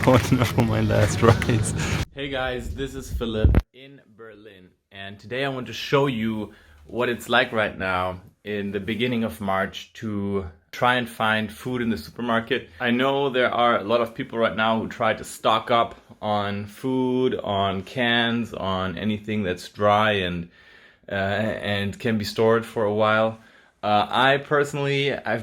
Oh no, my last rice. Hey guys, this is Philip in Berlin, and today I want to show you what it's like right now in the beginning of March to try and find food in the supermarket. I know there are a lot of people right now who try to stock up on food, on cans, on anything that's dry and can be stored for a while. I've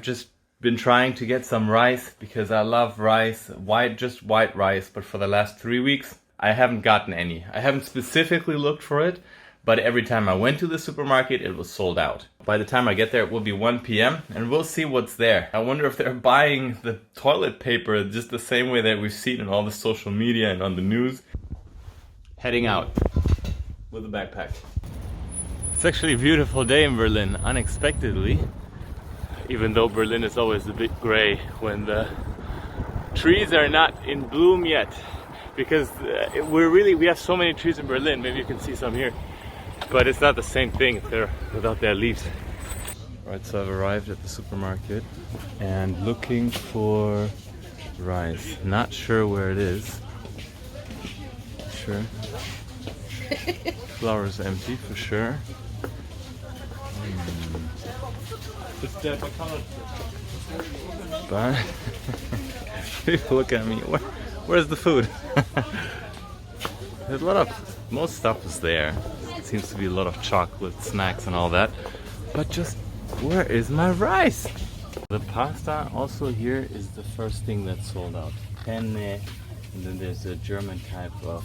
just been trying to get some rice because I love rice, just white rice, but for the last 3 weeks I haven't gotten any. I haven't specifically looked for it, but every time I went to the supermarket it was sold out. By the time I get there it will be 1 p.m. and we'll see what's there. I wonder if they're buying the toilet paper just the same way that we've seen in all the social media and on the news. Heading out with a backpack. It's actually a beautiful day in Berlin, unexpectedly. Even though Berlin is always a bit gray when the trees are not in bloom yet. Because we have so many trees in Berlin, maybe you can see some here. But it's not the same thing if they're without their leaves. Right, so I've arrived at the supermarket and looking for rice. Not sure where it is. Sure. Flour is empty for sure. But people look at me. Where's the food? There's most stuff is there. It seems to be a lot of chocolate, snacks, and all that. But just where is my rice? The pasta also here is the first thing that's sold out. Penne, and then there's a German type of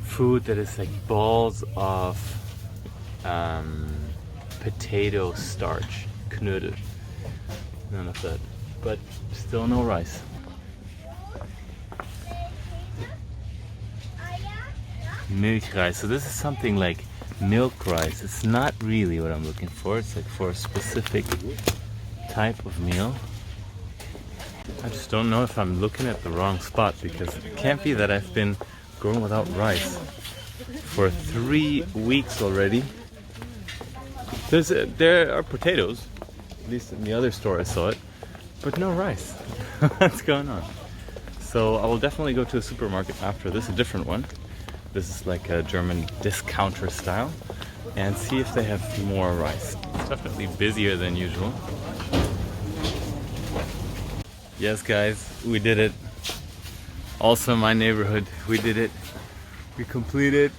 food that is like balls of potato starch, knödel. None of that, but still no rice. Milk rice. So this is something like milk rice. It's not really what I'm looking for. It's like for a specific type of meal. I just don't know if I'm looking at the wrong spot because it can't be that I've been going without rice for 3 weeks already. There are potatoes, at least in the other store I saw it, but no rice. What's going on? So I will definitely go to a supermarket after this, a different one. This is like a German discounter style, and see if they have more rice. It's definitely busier than usual. Yes guys, we did it. Also in my neighborhood, we did it. We completely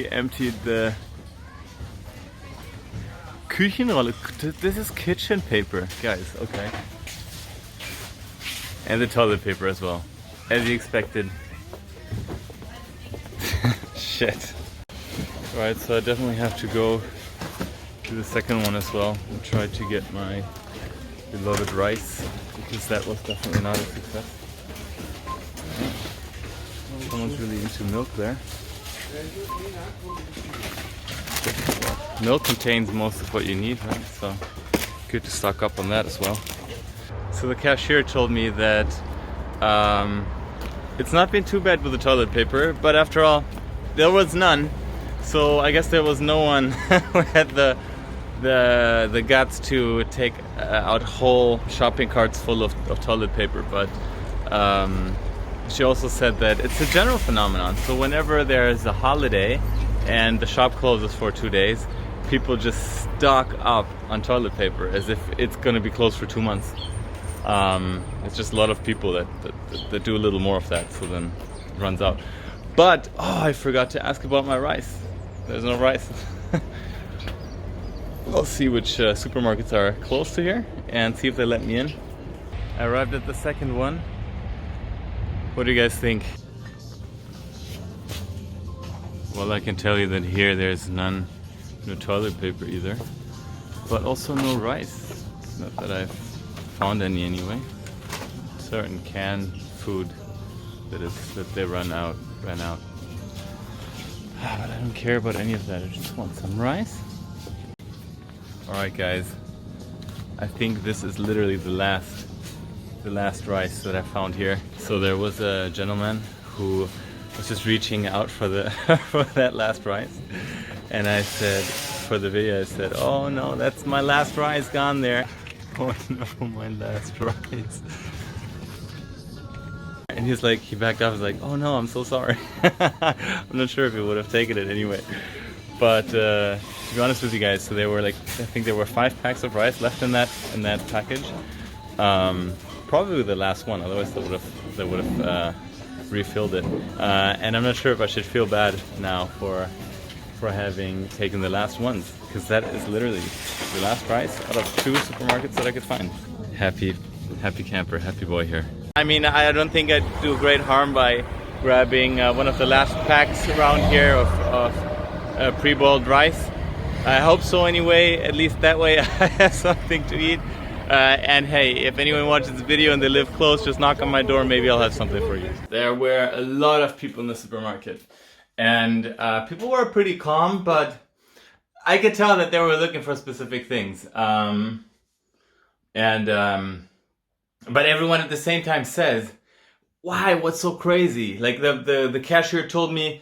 emptied the Küchenrolle. This is kitchen paper, guys, okay. And the toilet paper as well, as you expected. Shit. Alright, so I definitely have to go to the second one as well and try to get my beloved rice, because that was definitely not a success. Someone's really into milk there. Milk contains most of what you need, right? So good to stock up on that as well. So the cashier told me that it's not been too bad with the toilet paper, but after all, there was none. So I guess there was no one who had the guts to take out whole shopping carts full of toilet paper. But she also said that it's a general phenomenon. So whenever there's a holiday and the shop closes for 2 days, people just stock up on toilet paper as if it's going to be closed for 2 months. It's just a lot of people that do a little more of that, so then it runs out. But, oh, I forgot to ask about my rice. There's no rice. We'll see which supermarkets are close to here and see if they let me in. I arrived at the second one. What do you guys think? Well, I can tell you that here there's no toilet paper either, but also no rice. Not that I've found any anyway. Certain canned food that they ran out. But I don't care about any of that. I just want some rice. Alright guys, I think this is literally the last rice that I found here. So there was a gentleman who was just reaching out for for that last rice, and I said, for the video, I said, oh no, that's my last rice gone there. Oh no, my last rice. And he backed off. He's like, oh no, I'm so sorry. I'm not sure if he would have taken it anyway. But to be honest with you guys, so there were I think there were 5 packs of rice left in that package. Probably the last one, otherwise they would have refilled it. And I'm not sure if I should feel bad now for having taken the last ones, because that is literally the last rice out of 2 supermarkets that I could find. Happy camper, happy boy here. I mean, I don't think I'd do great harm by grabbing one of the last packs around here of pre-boiled rice. I hope so anyway, at least that way I have something to eat. And hey, if anyone watches this video and they live close, just knock on my door, maybe I'll have something for you. There were a lot of people in the supermarket, and people were pretty calm, but I could tell that they were looking for specific things. But everyone at the same time says, why, what's so crazy? Like the cashier told me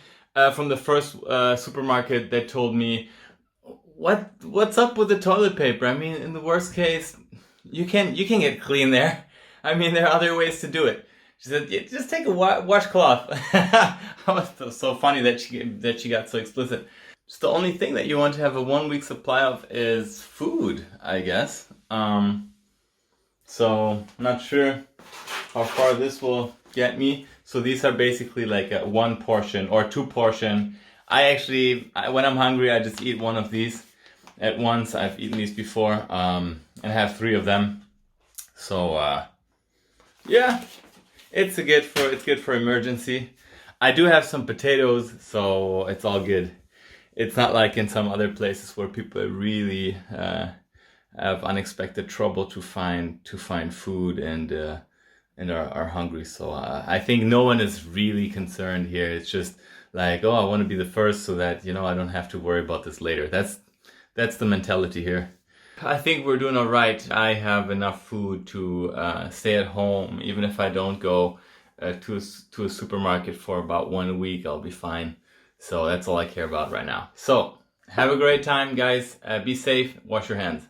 from the first supermarket that told me, what's up with the toilet paper? I mean, in the worst case, you can get clean there. I mean, there are other ways to do it. She said, yeah, just take a washcloth. It was so funny that she got so explicit. Just the only thing that you want to have a 1-week supply of is food, I guess. So not sure how far this will get me. So these are basically like a 1 portion or 2 portion. When I'm hungry, I just eat one of these at once. I've eaten these before, and I have 3 of them. So yeah, it's good for emergency. I do have some potatoes, so it's all good. It's not like in some other places where people really have unexpected trouble to find food and are hungry. So I think no one is really concerned here. It's just like, oh, I want to be the first so that, you know, I don't have to worry about this later. That's the mentality here. I think we're doing all right. I have enough food to stay at home. Even if I don't go to a supermarket for about 1 week, I'll be fine. So that's all I care about right now. So have a great time, guys. Be safe. Wash your hands.